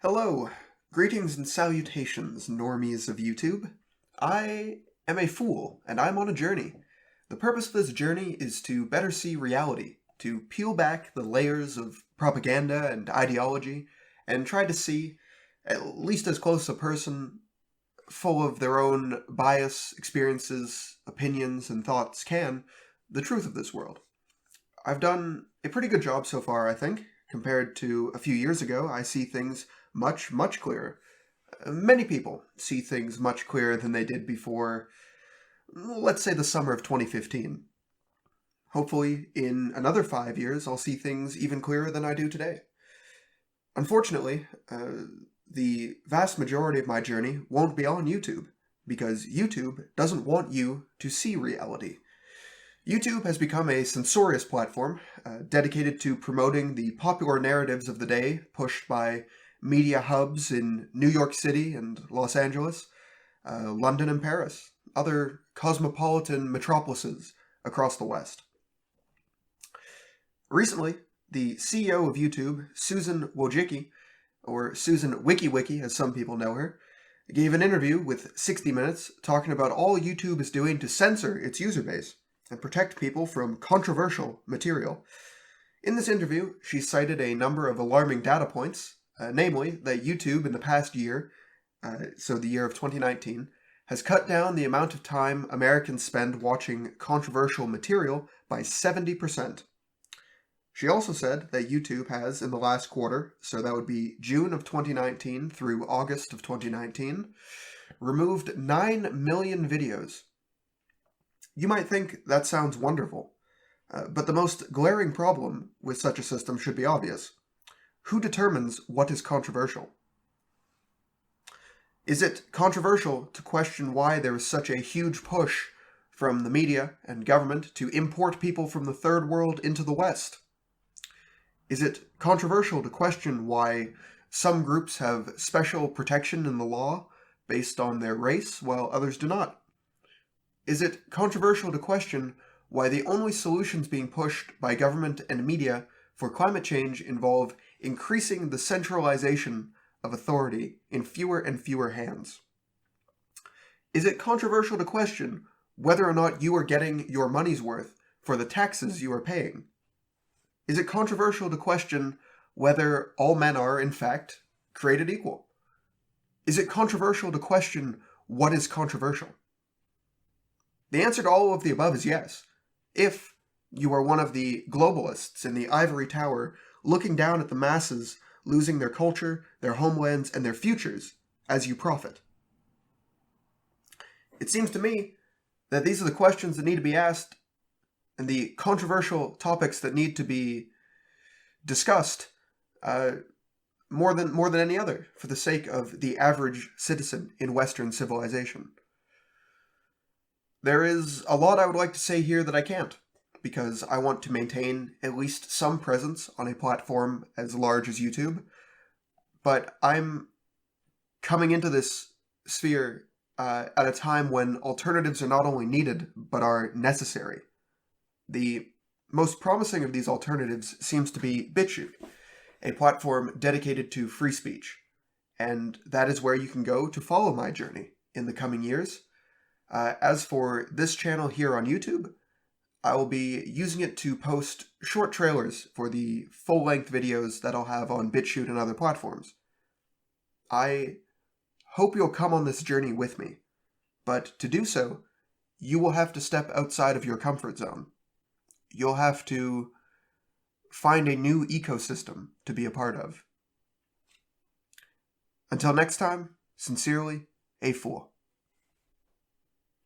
Hello, greetings and salutations, normies of YouTube. I am a fool, and I'm on a journey. The purpose of this journey is to better see reality, to peel back the layers of propaganda and ideology, and try to see, at least as close a person full of their own bias, experiences, opinions, and thoughts can, the truth of this world. I've done a pretty good job so far, I think. Compared to a few years ago, I see things much clearer. Many people see things much clearer than they did before, let's say, the summer of 2015. Hopefully, in another 5 years, I'll see things even clearer than I do today. Unfortunately, the vast majority of my journey won't be on YouTube, because YouTube doesn't want you to see reality. YouTube has become a censorious platform dedicated to promoting the popular narratives of the day pushed by media hubs in New York City and Los Angeles, London and Paris, other cosmopolitan metropolises across the West. Recently, the CEO of YouTube, Susan Wojcicki, or Susan WikiWiki as some people know her, gave an interview with 60 Minutes talking about all YouTube is doing to censor its user base and protect people from controversial material. In this interview, she cited a number of alarming data points, namely that YouTube in the past year, so the year of 2019, has cut down the amount of time Americans spend watching controversial material by 70%. She also said that YouTube has, in the last quarter, so that would be June of 2019 through August of 2019, removed 9 million videos. You might think that sounds wonderful, but the most glaring problem with such a system should be obvious. Who determines what is controversial? Is it controversial to question why there is such a huge push from the media and government to import people from the third world into the West? Is it controversial to question why some groups have special protection in the law based on their race while others do not? Is it controversial to question why the only solutions being pushed by government and media for climate change involve increasing the centralization of authority in fewer and fewer hands? Is it controversial to question whether or not you are getting your money's worth for the taxes you are paying? Is it controversial to question whether all men are, in fact, created equal? Is it controversial to question what is controversial? The answer to all of the above is yes, if you are one of the globalists in the ivory tower looking down at the masses losing their culture, their homelands, and their futures as you profit. It seems to me that these are the questions that need to be asked and the controversial topics that need to be discussed more than any other for the sake of the average citizen in Western civilization. There is a lot I would like to say here that I can't, because I want to maintain at least some presence on a platform as large as YouTube, but I'm coming into this sphere at a time when alternatives are not only needed, but are necessary. The most promising of these alternatives seems to be Bitchute, a platform dedicated to free speech, and that is where you can go to follow my journey in the coming years. As for this channel here on YouTube, I will be using it to post short trailers for the full-length videos that I'll have on Bitchute and other platforms. I hope you'll come on this journey with me, but to do so, you will have to step outside of your comfort zone. You'll have to find a new ecosystem to be a part of. Until next time, sincerely, a fool.